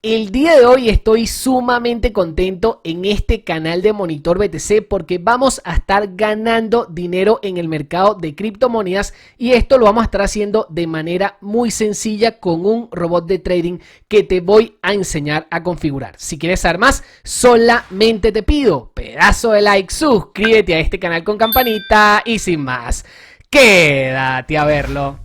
El día de hoy estoy sumamente contento en este canal de Monitor BTC porque vamos a estar ganando dinero en el mercado de criptomonedas y esto lo vamos a estar haciendo de manera muy sencilla con un robot de trading que te voy a enseñar a configurar. Si quieres saber más, solamente te pido pedazo de like, suscríbete a este canal con campanita y sin más, quédate a verlo.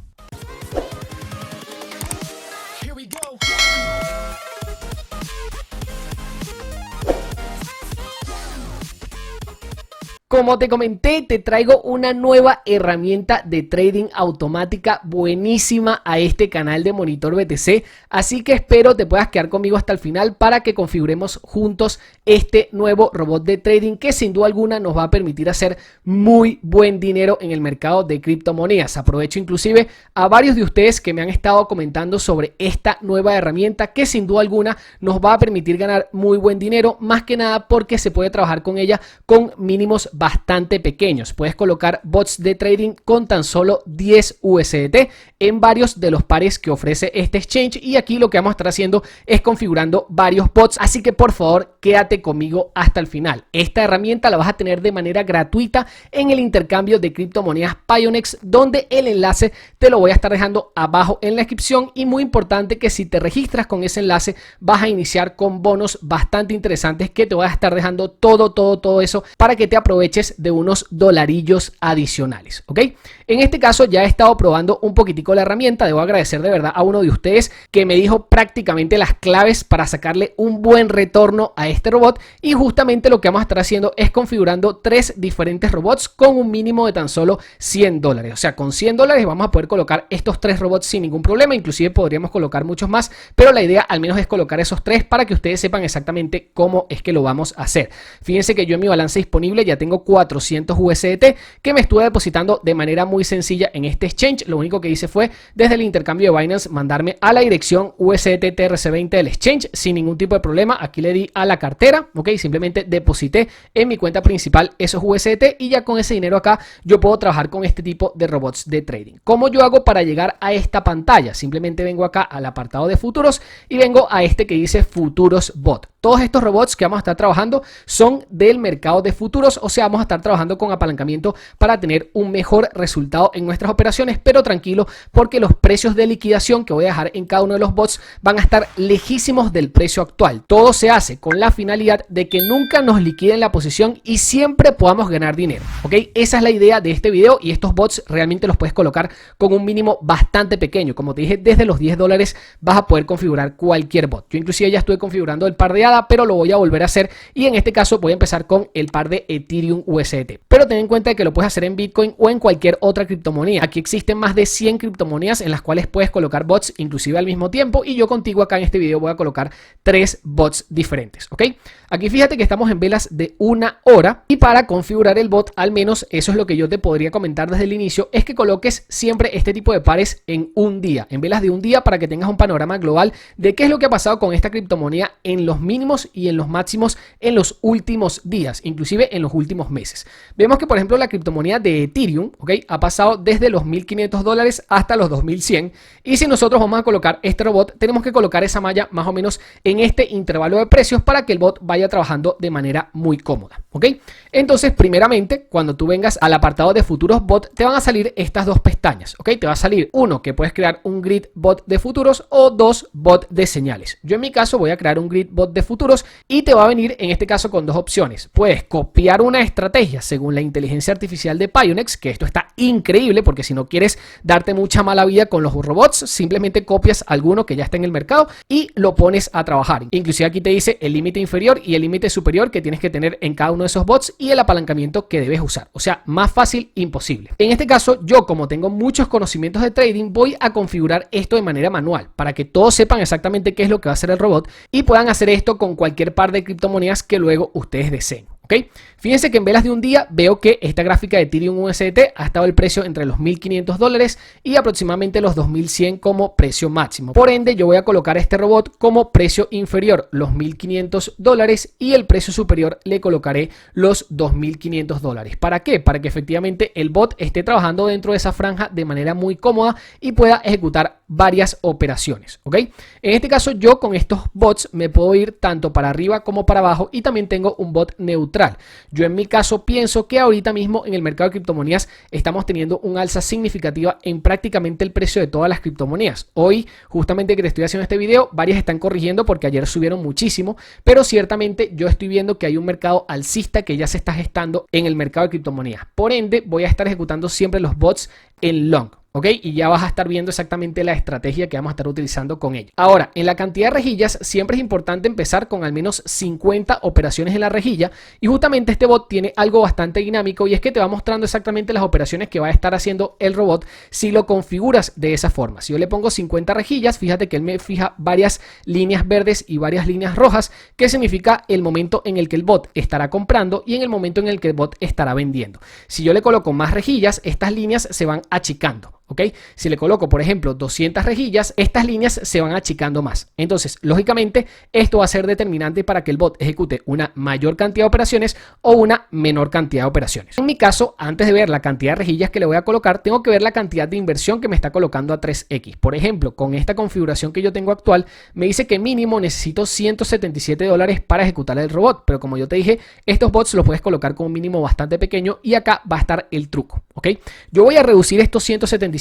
Como te comenté, te traigo una nueva herramienta de trading automática buenísima a este canal de Monitor BTC, así que espero te puedas quedar conmigo hasta el final para que configuremos juntos este nuevo robot de trading que sin duda alguna nos va a permitir hacer muy buen dinero en el mercado de criptomonedas. Aprovecho inclusive a varios de ustedes que me han estado comentando sobre esta nueva herramienta que sin duda alguna nos va a permitir ganar muy buen dinero, más que nada porque se puede trabajar con ella con mínimos bastante pequeños. Puedes colocar bots de trading con tan solo 10 USDT en varios de los pares que ofrece este exchange, y aquí lo que vamos a estar haciendo es configurando varios bots, así que por favor quédate conmigo hasta el final. Esta herramienta la vas a tener de manera gratuita en el intercambio de criptomonedas Pionex, donde el enlace te lo voy a estar dejando abajo en la descripción, y muy importante que si te registras con ese enlace vas a iniciar con bonos bastante interesantes que te voy a estar dejando todo eso para que te aproveches de unos dolarillos adicionales, ¿ok? En este caso ya he estado probando un poquitico la herramienta. Debo agradecer de verdad a uno de ustedes que me dijo prácticamente las claves para sacarle un buen retorno a este robot, y justamente lo que vamos a estar haciendo es configurando 3 diferentes robots con un mínimo de tan solo $100. O sea, con $100 vamos a poder colocar estos 3 robots sin ningún problema. Inclusive podríamos colocar muchos más, pero la idea al menos es colocar esos 3 para que ustedes sepan exactamente cómo es que lo vamos a hacer. Fíjense que yo en mi balance disponible ya tengo 400 USDT que me estuve depositando de manera muy sencilla en este exchange. Lo único que hice fue desde el intercambio de Binance mandarme a la dirección USDT TRC20 del exchange sin ningún tipo de problema. Aquí le di a la cartera, ok, simplemente deposité en mi cuenta principal esos USDT y ya con ese dinero acá yo puedo trabajar con este tipo de robots de trading. ¿Cómo yo hago para llegar a esta pantalla? Simplemente vengo acá al apartado de futuros y vengo a este que dice Futuros Bot. Todos estos robots que vamos a estar trabajando son del mercado de futuros, o sea, vamos a estar trabajando con apalancamiento para tener un mejor resultado en nuestras operaciones, pero tranquilo porque los precios de liquidación que voy a dejar en cada uno de los bots van a estar lejísimos del precio actual. Todo se hace con la finalidad de que nunca nos liquiden la posición y siempre podamos ganar dinero, ¿ok? Esa es la idea de este video, y estos bots realmente los puedes colocar con un mínimo bastante pequeño. Como te dije, desde los $10 vas a poder configurar cualquier bot. Yo inclusive ya estuve configurando el par de ADA, pero lo voy a volver a hacer, y en este caso voy a empezar con el par de Ethereum USDT. Pero ten en cuenta que lo puedes hacer en Bitcoin o en cualquier otra criptomoneda. Aquí existen más de 100 criptomonedas en las cuales puedes colocar bots inclusive al mismo tiempo, y yo contigo acá en este video voy a colocar 3 bots diferentes, ¿ok? Aquí fíjate que estamos en velas de 1 hora, y para configurar el bot, al menos eso es lo que yo te podría comentar desde el inicio, es que coloques siempre este tipo de pares en un día, en velas de un día, para que tengas un panorama global de qué es lo que ha pasado con esta criptomoneda en los mínimos y en los máximos en los últimos días, inclusive en los últimos meses. Vemos que por ejemplo la criptomoneda de Ethereum, ¿ok?, ha pasado desde los $1.500 hasta los 2.100, y si nosotros vamos a colocar este robot, tenemos que colocar esa malla más o menos en este intervalo de precios para que el bot vaya trabajando de manera muy cómoda, ¿ok? Entonces, primeramente, cuando tú vengas al apartado de futuros bot, te van a salir estas dos pestañas, ¿ok? Te va a salir uno que puedes crear un grid bot de futuros o 2 bot de señales. Yo en mi caso voy a crear un grid bot de futuros y te va a venir en este caso con 2 opciones. Puedes copiar una estrategia según la inteligencia artificial de Pionex, que esto está increíble porque si no quieres darte mucha mala vida con los robots, simplemente copias alguno que ya está en el mercado y lo pones a trabajar. Inclusive aquí te dice el límite inferior y el límite superior que tienes que tener en cada uno de esos bots y el apalancamiento que debes usar. O sea, más fácil imposible. En este caso, yo como tengo muchos conocimientos de trading, voy a configurar esto de manera manual para que todos sepan exactamente qué es lo que va a hacer el robot y puedan hacer esto con cualquier par de criptomonedas que luego ustedes deseen. ¿Ok? Fíjense que en velas de un día veo que esta gráfica de Ethereum USDT ha estado el precio entre los $1.500 y aproximadamente los 2.100 como precio máximo. Por ende, yo voy a colocar este robot como precio inferior, los $1.500, y el precio superior le colocaré los $2.500. ¿Para qué? Para que efectivamente el bot esté trabajando dentro de esa franja de manera muy cómoda y pueda ejecutar varias operaciones. ¿Ok? En este caso, yo con estos bots me puedo ir tanto para arriba como para abajo, y también tengo un bot neutral. Yo en mi caso pienso que ahorita mismo en el mercado de criptomonedas estamos teniendo un alza significativa en prácticamente el precio de todas las criptomonedas. Hoy, justamente que te estoy haciendo este video, varias están corrigiendo porque ayer subieron muchísimo, pero ciertamente yo estoy viendo que hay un mercado alcista que ya se está gestando en el mercado de criptomonedas. Por ende, voy a estar ejecutando siempre los bots en long. ¿Ok? Y ya vas a estar viendo exactamente la estrategia que vamos a estar utilizando con ello. Ahora, en la cantidad de rejillas siempre es importante empezar con al menos 50 operaciones en la rejilla, y justamente este bot tiene algo bastante dinámico, y es que te va mostrando exactamente las operaciones que va a estar haciendo el robot si lo configuras de esa forma. Si yo le pongo 50 rejillas, fíjate que él me fija varias líneas verdes y varias líneas rojas, que significa el momento en el que el bot estará comprando y en el momento en el que el bot estará vendiendo. Si yo le coloco más rejillas, estas líneas se van achicando. ¿Ok? Si le coloco, por ejemplo, 200 rejillas, estas líneas se van achicando más. Entonces, lógicamente, esto va a ser determinante para que el bot ejecute una mayor cantidad de operaciones o una menor cantidad de operaciones. En mi caso, antes de ver la cantidad de rejillas que le voy a colocar, tengo que ver la cantidad de inversión que me está colocando a 3x. Por ejemplo, con esta configuración que yo tengo actual, me dice que mínimo necesito $177 para ejecutar el robot. Pero como yo te dije, estos bots los puedes colocar con un mínimo bastante pequeño, y acá va a estar el truco. ¿Ok? Yo voy a reducir estos $177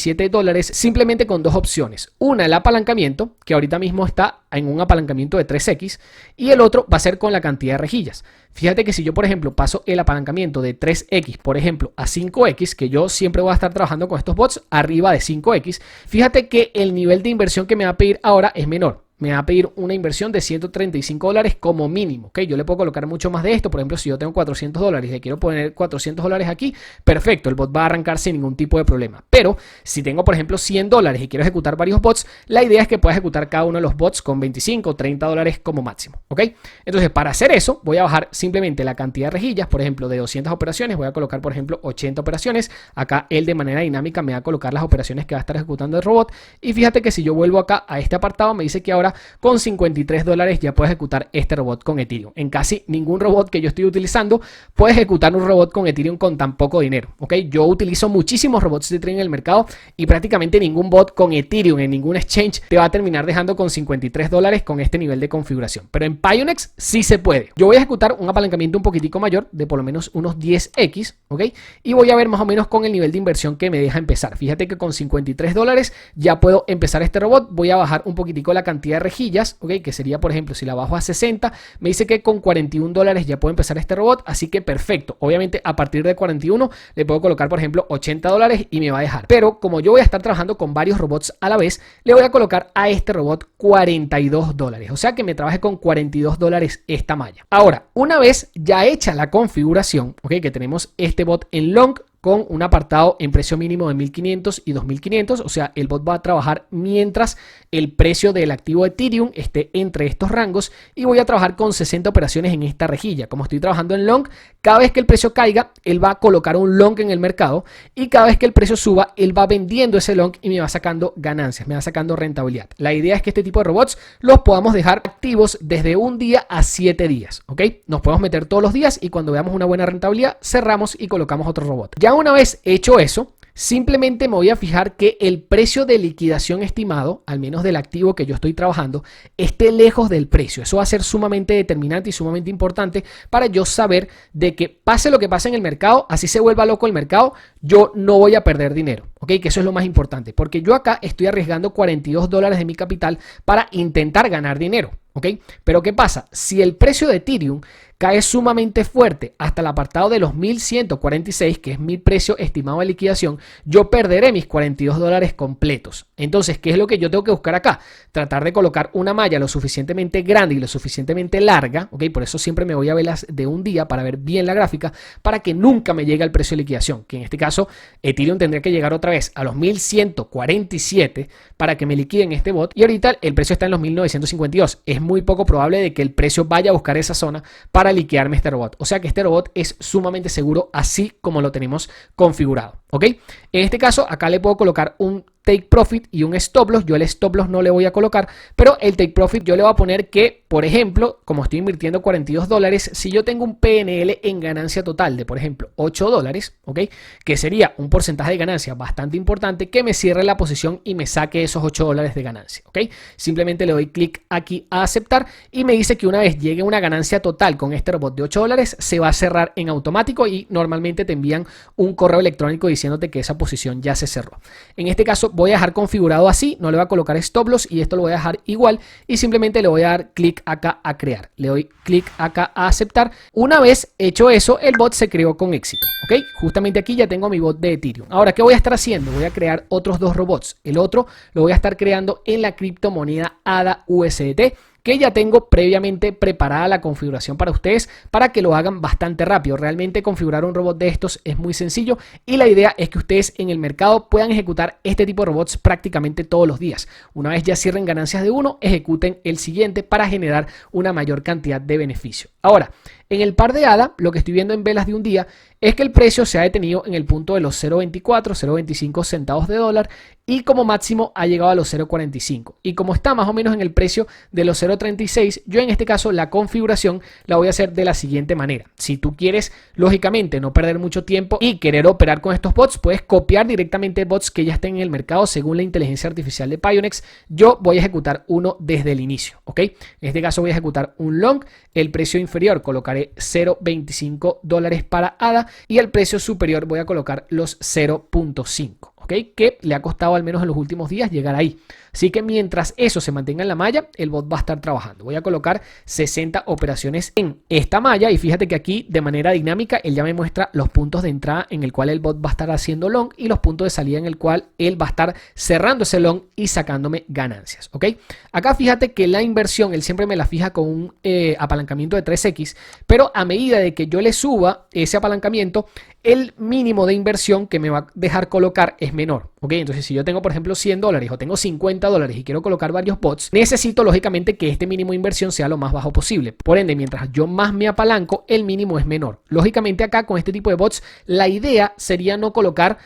simplemente con dos opciones. Una, el apalancamiento, que ahorita mismo está en un apalancamiento de 3x, y el otro va a ser con la cantidad de rejillas. Fíjate que si yo, por ejemplo, paso el apalancamiento de 3x, por ejemplo, a 5x, que yo siempre voy a estar trabajando con estos bots arriba de 5x, fíjate que el nivel de inversión que me va a pedir ahora es menor. Me va a pedir una inversión de $135 como mínimo. ¿Ok? Yo le puedo colocar mucho más de esto. Por ejemplo, si yo tengo $400 y le quiero poner $400 aquí, perfecto, el bot va a arrancar sin ningún tipo de problema. Pero si tengo, por ejemplo, $100 y quiero ejecutar varios bots, la idea es que pueda ejecutar cada uno de los bots con $25 o $30 como máximo. ¿Ok? Entonces, para hacer eso, voy a bajar simplemente la cantidad de rejillas. Por ejemplo, de 200 operaciones, voy a colocar, por ejemplo, 80 operaciones. Acá él de manera dinámica me va a colocar las operaciones que va a estar ejecutando el robot. Y fíjate que si yo vuelvo acá a este apartado, me dice que ahora con $53 ya puedes ejecutar este robot con Ethereum. En casi ningún robot que yo estoy utilizando puedes ejecutar un robot con Ethereum con tan poco dinero. ¿Ok? Yo utilizo muchísimos robots de trading en el mercado, y prácticamente ningún bot con Ethereum en ningún exchange te va a terminar dejando con $53 con este nivel de configuración. Pero en Pionex sí se puede. Yo voy a ejecutar un apalancamiento un poquitico mayor, de por lo menos unos 10x, ¿ok? Y voy a ver más o menos con el nivel de inversión que me deja empezar. Fíjate que con $53 ya puedo empezar este robot. Voy a bajar un poquitico la cantidad de rejillas, ¿ok? Que sería, por ejemplo, si la bajo a 60, me dice que con $41 ya puedo empezar este robot, así que perfecto. Obviamente a partir de 41 le puedo colocar, por ejemplo, $80 y me va a dejar. Pero como yo voy a estar trabajando con varios robots a la vez, le voy a colocar a este robot $42. O sea que me trabaje con $42 esta malla. Ahora, una vez ya hecha la configuración, ¿ok? Que tenemos este bot en long, con un apartado en precio mínimo de 1.500 y 2.500, o sea, el bot va a trabajar mientras el precio del activo Ethereum esté entre estos rangos, y voy a trabajar con 60 operaciones en esta rejilla. Como estoy trabajando en long, cada vez que el precio caiga, él va a colocar un long en el mercado, y cada vez que el precio suba, él va vendiendo ese long y me va sacando ganancias, me va sacando rentabilidad. La idea es que este tipo de robots los podamos dejar activos desde un día a 7 días, ¿ok? Nos podemos meter todos los días, y cuando veamos una buena rentabilidad, cerramos y colocamos otro robot. Ya una vez hecho eso, simplemente me voy a fijar que el precio de liquidación estimado, al menos del activo que yo estoy trabajando, esté lejos del precio. Eso va a ser sumamente determinante y sumamente importante para yo saber de que pase lo que pase en el mercado, así se vuelva loco el mercado, yo no voy a perder dinero. ¿Ok? Que eso es lo más importante, porque yo acá estoy arriesgando $42 de mi capital para intentar ganar dinero. ¿Ok? Pero ¿qué pasa? Si el precio de Ethereum cae sumamente fuerte hasta el apartado de los 1.146, que es mi precio estimado de liquidación, yo perderé mis $42 completos. Entonces, ¿qué es lo que yo tengo que buscar acá? Tratar de colocar una malla lo suficientemente grande y lo suficientemente larga, ¿ok? Por eso siempre me voy a velas de un día para ver bien la gráfica, para que nunca me llegue al precio de liquidación, que en este caso caso, Ethereum tendría que llegar otra vez a los 1147 para que me liquiden este bot. Y ahorita el precio está en los 1952. Es muy poco probable de que el precio vaya a buscar esa zona para liquidarme este robot. O sea que este robot es sumamente seguro así como lo tenemos configurado. ¿Ok? En este caso, acá le puedo colocar un take profit y un stop loss. Yo el stop loss no le voy a colocar, pero el take profit yo le voy a poner que, por ejemplo, como estoy invirtiendo $42, si yo tengo un PNL en ganancia total de, por ejemplo, $8, ¿ok? Que sería un porcentaje de ganancia bastante importante, que me cierre la posición y me saque esos $8 de ganancia, ¿ok? Simplemente le doy clic aquí a aceptar y me dice que una vez llegue una ganancia total con este robot de $8, se va a cerrar en automático y normalmente te envían un correo electrónico diciéndote que esa posición ya se cerró. En este caso voy a dejar configurado así, no le voy a colocar stop loss y esto lo voy a dejar igual y simplemente le voy a dar clic acá a crear. Le doy clic acá a aceptar. Una vez hecho eso, el bot se creó con éxito, ¿ok? Justamente aquí ya tengo mi bot de Ethereum. Ahora, ¿qué voy a estar haciendo? Voy a crear otros dos robots. El otro lo voy a estar creando en la criptomoneda ADA USDT, que ya tengo previamente preparada la configuración para ustedes para que lo hagan bastante rápido. Realmente configurar un robot de estos es muy sencillo y la idea es que ustedes en el mercado puedan ejecutar este tipo de robots prácticamente todos los días. Una vez ya cierren ganancias de uno, ejecuten el siguiente para generar una mayor cantidad de beneficio. Ahora, en el par de ADA, lo que estoy viendo en velas de un día es que el precio se ha detenido en el punto de los 0.24, 0.25 centavos de dólar y como máximo ha llegado a los 0.45. Y como está más o menos en el precio de los 0.36, yo en este caso la configuración la voy a hacer de la siguiente manera. Si tú quieres, lógicamente, no perder mucho tiempo y querer operar con estos bots, puedes copiar directamente bots que ya estén en el mercado según la inteligencia artificial de Pionex. Yo voy a ejecutar uno desde el inicio, ¿ok? En este caso voy a ejecutar un long, el precio inferior colocaré $0.25 para ADA y el precio superior voy a colocar los 0.5. ¿Ok? Que le ha costado al menos en los últimos días llegar ahí. Así que mientras eso se mantenga en la malla, el bot va a estar trabajando. Voy a colocar 60 operaciones en esta malla y fíjate que aquí de manera dinámica él ya me muestra los puntos de entrada en el cual el bot va a estar haciendo long y los puntos de salida en el cual él va a estar cerrando ese long y sacándome ganancias. ¿Ok? Acá fíjate que la inversión él siempre me la fija con un apalancamiento de 3x, pero a medida de que yo le suba ese apalancamiento, el mínimo de inversión que me va a dejar colocar es menor, ¿ok? Entonces, si yo tengo, por ejemplo, $100 o tengo $50 y quiero colocar varios bots, necesito, lógicamente, que este mínimo de inversión sea lo más bajo posible. Por ende, mientras yo más me apalanco, el mínimo es menor. Lógicamente, acá, con este tipo de bots, la idea sería no colocar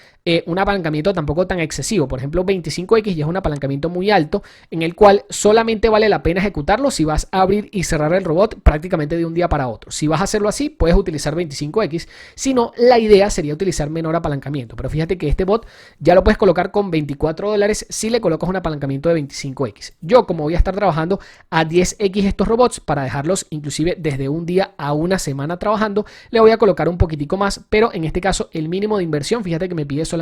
un apalancamiento tampoco tan excesivo. Por ejemplo, 25x ya es un apalancamiento muy alto, en el cual solamente vale la pena ejecutarlo si vas a abrir y cerrar el robot prácticamente de un día para otro. Si vas a hacerlo así, puedes utilizar 25x. Si no, la idea sería utilizar menor apalancamiento. Pero fíjate que este bot ya lo puedes colocar con $24 si le colocas un apalancamiento de 25x. Yo, como voy a estar trabajando a 10x estos robots para dejarlos inclusive desde un día a una semana trabajando, le voy a colocar un poquitico más, pero en este caso el mínimo de inversión, fíjate que me pide solamente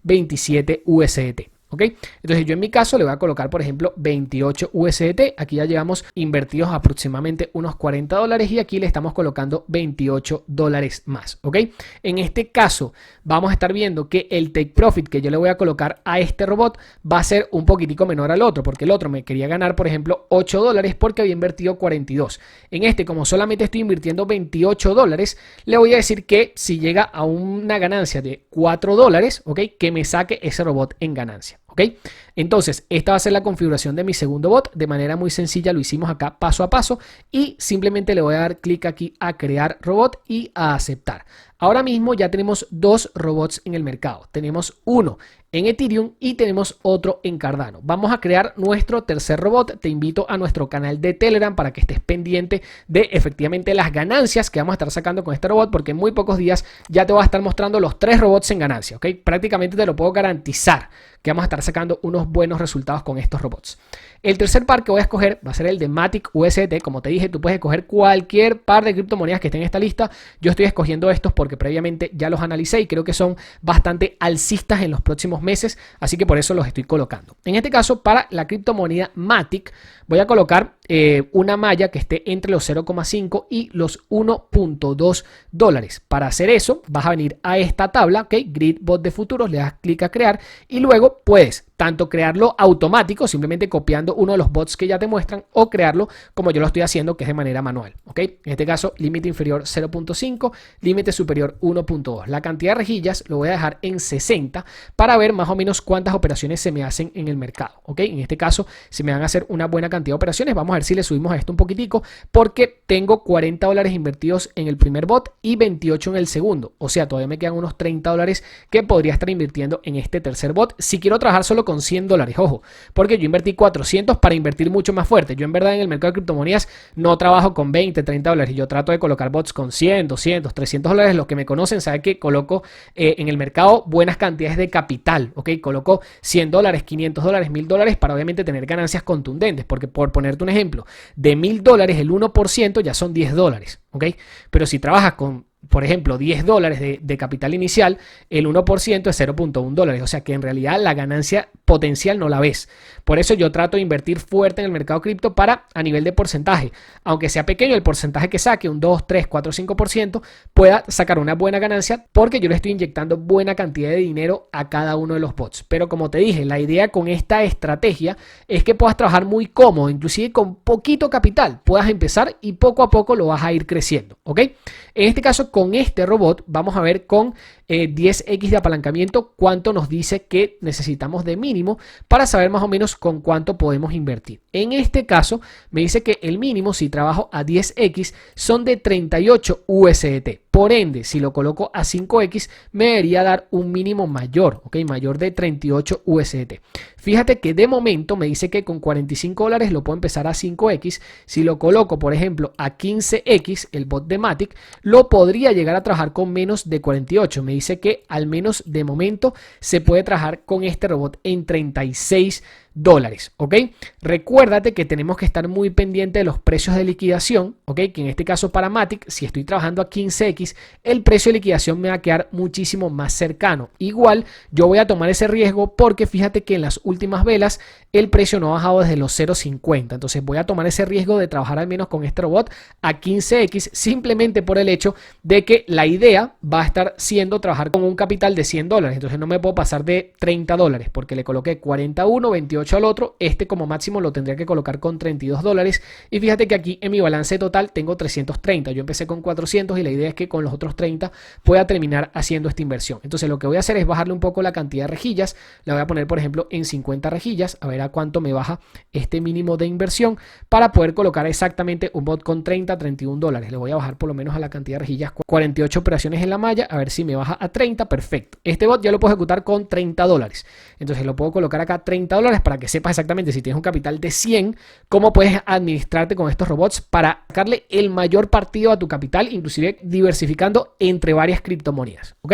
27 USDT. ¿Ok? Entonces yo en mi caso le voy a colocar, por ejemplo, 28 USDT. Aquí ya llevamos invertidos aproximadamente unos $40 y aquí le estamos colocando $28 más. ¿Ok? En este caso vamos a estar viendo que el take profit que yo le voy a colocar a este robot va a ser un poquitico menor al otro, porque el otro me quería ganar, por ejemplo, $8 porque había invertido 42. En este, como solamente estoy invirtiendo $28, le voy a decir que si llega a una ganancia de $4, ¿ok? Que me saque ese robot en ganancia. ¿Ok? Entonces, esta va a ser la configuración de mi segundo bot. De manera muy sencilla lo hicimos acá paso a paso y simplemente le voy a dar clic aquí a crear robot y a aceptar. Ahora mismo ya tenemos dos robots en el mercado. Tenemos uno en Ethereum y tenemos otro en Cardano. Vamos a crear nuestro tercer robot. Te invito a nuestro canal de Telegram para que estés pendiente de efectivamente las ganancias que vamos a estar sacando con este robot, porque en muy pocos días ya te voy a estar mostrando los 3 robots en ganancia. ¿Ok? Prácticamente te lo puedo garantizar que vamos a estar sacando unos buenos resultados con estos robots. El tercer par que voy a escoger va a ser el de Matic USDT. Como te dije, tú puedes escoger cualquier par de criptomonedas que esté en esta lista. Yo estoy escogiendo estos porque previamente ya los analicé y creo que son bastante alcistas en los próximos meses, así que por eso los estoy colocando. En este caso, para la criptomoneda Matic, voy a colocar una malla que esté entre los 0,5 y los 1.2 dólares. Para hacer eso, vas a venir a esta tabla, ¿ok? Grid Bot de futuros, le das clic a crear y luego puedes tanto crearlo automático, simplemente copiando uno de los bots que ya te muestran, o crearlo como yo lo estoy haciendo, que es de manera manual, ¿ok? En este caso, límite inferior 0.5, límite superior 1.2. La cantidad de rejillas lo voy a dejar en 60 para ver más o menos cuántas operaciones se me hacen en el mercado, ¿ok? En este caso, si me van a hacer una buena cantidad de operaciones, vamos a ver si le subimos a esto un poquitico, porque tengo 40 dólares invertidos en el primer bot y 28 en el segundo. O sea, todavía me quedan unos 30 dólares que podría estar invirtiendo en este tercer bot si quiero trabajar solo con 100 dólares, ojo, porque yo invertí 400 para invertir mucho más fuerte. Yo en verdad en el mercado de criptomonedas no trabajo con 20, 30 dólares. Yo trato de colocar bots con 100, 200, 300 dólares. Los que me conocen saben que coloco en el mercado buenas cantidades de capital, ¿ok? Coloco 100 dólares, 500 dólares, 1000 dólares para obviamente tener ganancias contundentes, porque por ponerte un ejemplo, de 1000 dólares el 1% ya son 10 dólares, ¿ok? Pero si trabajas con, por ejemplo, 10 dólares de capital inicial, el 1% es 0.1 dólares. O sea que en realidad la ganancia potencial no la ves. Por eso yo trato de invertir fuerte en el mercado cripto para, a nivel de porcentaje, aunque sea pequeño el porcentaje que saque, un 2, 3, 4, 5%, pueda sacar una buena ganancia porque yo le estoy inyectando buena cantidad de dinero a cada uno de los bots. Pero como te dije, la idea con esta estrategia es que puedas trabajar muy cómodo, inclusive con poquito capital. Puedas empezar y poco a poco lo vas a ir creciendo, ¿ok? En este caso, con este robot, vamos a ver con 10x de apalancamiento cuánto nos dice que necesitamos de mínimo para saber más o menos con cuánto podemos invertir. En este caso, me dice que el mínimo, si trabajo a 10x, son de 38 USDT. Por ende, si lo coloco a 5x, me debería dar un mínimo mayor, ¿ok? Mayor de 38 USDT. Fíjate que de momento me dice que con 45 dólares lo puedo empezar a 5x. Si lo coloco, por ejemplo, a 15x, el bot de Matic, lo podría llegar a trabajar con menos de 48. Me dice que al menos de momento se puede trabajar con este robot en 36 dólares, ¿ok? Recuérdate que tenemos que estar muy pendiente de los precios de liquidación, ¿ok? Que en este caso para Matic, si estoy trabajando a 15x, el precio de liquidación me va a quedar muchísimo más cercano. Igual, yo voy a tomar ese riesgo porque fíjate que en las últimas velas el precio no ha bajado desde los 0.50. Entonces voy a tomar ese riesgo de trabajar al menos con este robot a 15x simplemente por el hecho de que la idea va a estar siendo trabajar con un capital de 100 dólares. Entonces no me puedo pasar de 30 dólares porque le coloqué 41, 28 al otro. Este como máximo lo tendría que colocar con 32 dólares. Y fíjate que aquí en mi balance total tengo 330. Yo empecé con 400 y la idea es que con los otros 30 pueda terminar haciendo esta inversión. Entonces lo que voy a hacer es bajarle un poco la cantidad de rejillas. La voy a poner por ejemplo en 50 rejillas. A ver a cuánto me baja este mínimo de inversión para poder colocar exactamente un bot con 30, 31 dólares. Le voy a bajar por lo menos a la cantidad de rejillas. 48 operaciones en la malla. A ver si me baja a 30. Perfecto. Este bot ya lo puedo ejecutar con 30 dólares. Entonces lo puedo colocar acá 30 dólares para que sepas exactamente si tienes un capital de 100, cómo puedes administrarte con estos robots para sacarle el mayor partido a tu capital, inclusive diversificando entre varias criptomonedas, ¿ok?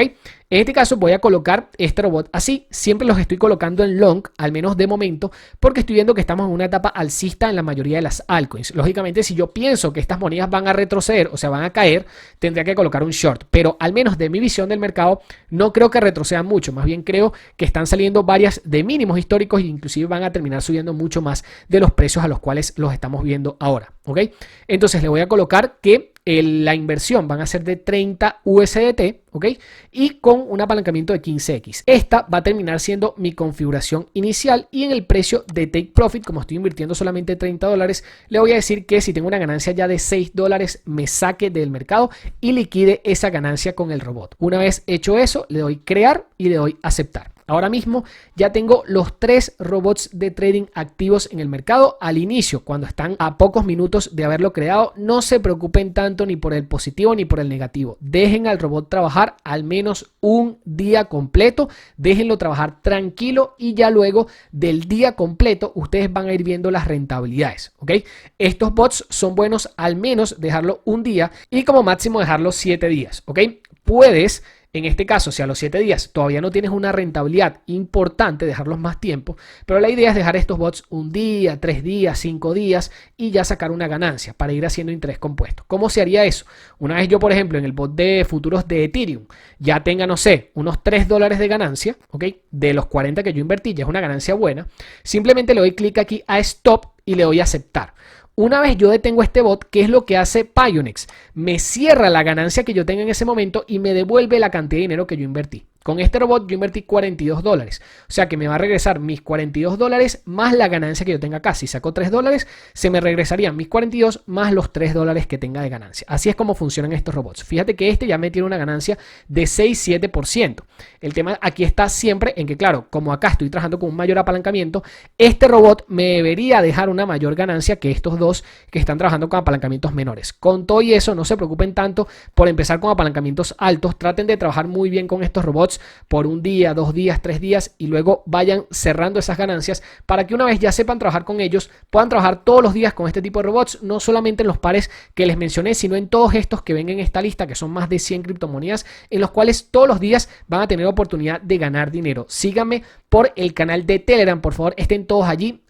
En este caso voy a colocar este robot así, siempre los estoy colocando en long, al menos de momento, porque estoy viendo que estamos en una etapa alcista en la mayoría de las altcoins. Lógicamente, si yo pienso que estas monedas van a retroceder, o sea, van a caer, tendría que colocar un short, pero al menos de mi visión del mercado, no creo que retrocedan mucho, más bien creo que están saliendo varias de mínimos históricos e inclusive van a terminar subiendo mucho más de los precios a los cuales los estamos viendo ahora, ¿ok? Entonces le voy a colocar que la inversión van a ser de 30 USDT, ¿ok? Y con un apalancamiento de 15x. Esta va a terminar siendo mi configuración inicial y en el precio de Take Profit, como estoy invirtiendo solamente 30 dólares, le voy a decir que si tengo una ganancia ya de 6 dólares, me saque del mercado y liquide esa ganancia con el robot. Una vez hecho eso, le doy crear y le doy aceptar. Ahora mismo ya tengo los 3 robots de trading activos en el mercado. Al inicio, cuando están a pocos minutos de haberlo creado, no se preocupen tanto ni por el positivo ni por el negativo. Dejen al robot trabajar al menos un día completo. Déjenlo trabajar tranquilo y ya luego del día completo ustedes van a ir viendo las rentabilidades, ¿ok? Estos bots son buenos al menos dejarlo un día y como máximo dejarlo 7 días, ¿ok? Puedes En este caso, si a los 7 días todavía no tienes una rentabilidad importante, dejarlos más tiempo, pero la idea es dejar estos bots un día, 3 días, 5 días y ya sacar una ganancia para ir haciendo interés compuesto. ¿Cómo se haría eso? Una vez yo, por ejemplo, en el bot de futuros de Ethereum ya tenga, no sé, unos $3 de ganancia, ¿ok? De los 40 que yo invertí, ya es una ganancia buena. Simplemente le doy clic aquí a Stop y le doy a aceptar. Una vez yo detengo este bot, ¿qué es lo que hace Pionex? Me cierra la ganancia que yo tenga en ese momento y me devuelve la cantidad de dinero que yo invertí. Con este robot yo invertí $42. O sea que me va a regresar mis $42 más la ganancia que yo tenga acá. Si saco $3, se me regresarían mis 42 más los $3 que tenga de ganancia. Así es como funcionan estos robots. Fíjate que este ya me tiene una ganancia de 6-7%. El tema aquí está siempre en que, claro, como acá estoy trabajando con un mayor apalancamiento, este robot me debería dejar una mayor ganancia que estos dos que están trabajando con apalancamientos menores. Con todo y eso, no se preocupen tanto por empezar con apalancamientos altos. Traten de trabajar muy bien con estos robots por un día, 2 días, 3 días y luego vayan cerrando esas ganancias para que una vez ya sepan trabajar con ellos, puedan trabajar todos los días con este tipo de robots, no solamente en los pares que les mencioné, sino en todos estos que ven en esta lista, que son más de 100 criptomonedas, en los cuales todos los días van a tener oportunidad de ganar dinero. Síganme por el canal de Telegram, por favor, estén todos allí,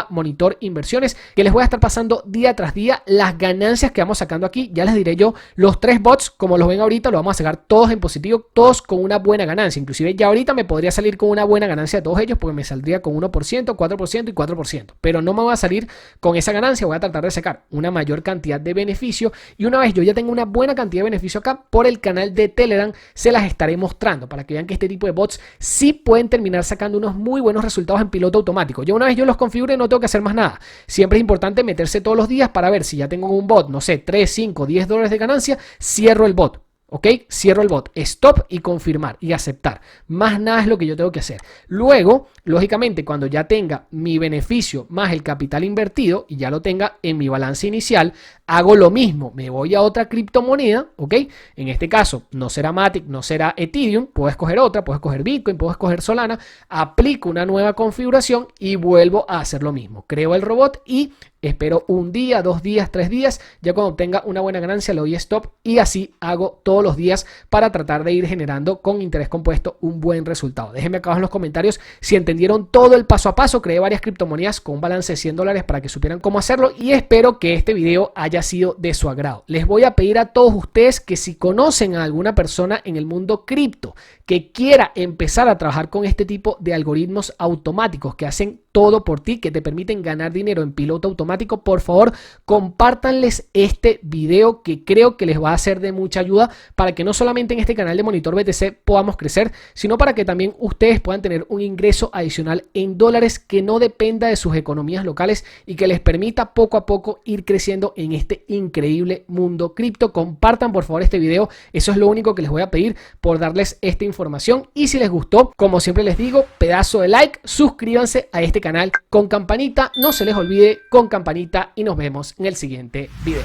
@monitorinversiones, que les voy a estar pasando día tras día las ganancias que vamos sacando aquí. Ya les diré yo, los 3 bots, como los ven ahorita, los vamos a sacar todos en positivo, todos con una buena ganancia. Inclusive ya ahorita me podría salir con una buena ganancia de todos ellos, porque me saldría con 1%, 4% y 4%. Pero no me voy a salir con esa ganancia, voy a tratar de sacar una mayor cantidad de beneficio. Y una vez yo ya tengo una buena cantidad de beneficio acá, por el canal de Telegram se las estaré mostrando para que vean que este tipo de bots sí pueden terminar sacando unos muy buenos resultados en piloto automático. Ya una vez yo los configure no tengo que hacer más nada. Siempre es importante meterse todos los días para ver si ya tengo un bot, no sé, 3, 5, $10 de ganancia, cierro el bot. ¿Ok? Cierro el bot, stop y confirmar y aceptar. Más nada es lo que yo tengo que hacer. Luego, lógicamente, cuando ya tenga mi beneficio más el capital invertido y ya lo tenga en mi balance inicial, hago lo mismo. Me voy a otra criptomoneda, ¿ok? En este caso, no será Matic, no será Ethereum. Puedo escoger otra, puedo escoger Bitcoin, puedo escoger Solana. Aplico una nueva configuración y vuelvo a hacer lo mismo. Creo el robot y espero un día, 2 días, 3 días. Ya cuando tenga una buena ganancia le doy stop y así hago todos los días para tratar de ir generando con interés compuesto un buen resultado. Déjenme acá en los comentarios si entendieron todo el paso a paso. Creé varias criptomonedas con un balance de $100 para que supieran cómo hacerlo y espero que este video haya sido de su agrado. Les voy a pedir a todos ustedes que si conocen a alguna persona en el mundo cripto que quiera empezar a trabajar con este tipo de algoritmos automáticos que hacen todo por ti, que te permiten ganar dinero en piloto automático, por favor, compártanles este video que creo que les va a ser de mucha ayuda para que no solamente en este canal de Monitor BTC podamos crecer, sino para que también ustedes puedan tener un ingreso adicional en dólares que no dependa de sus economías locales y que les permita poco a poco ir creciendo en este increíble mundo cripto. Compartan por favor este video, eso es lo único que les voy a pedir por darles esta información y si les gustó, como siempre les digo, pedazo de like, suscríbanse a este canal con campanita, no se les olvide con campanita y nos vemos en el siguiente video.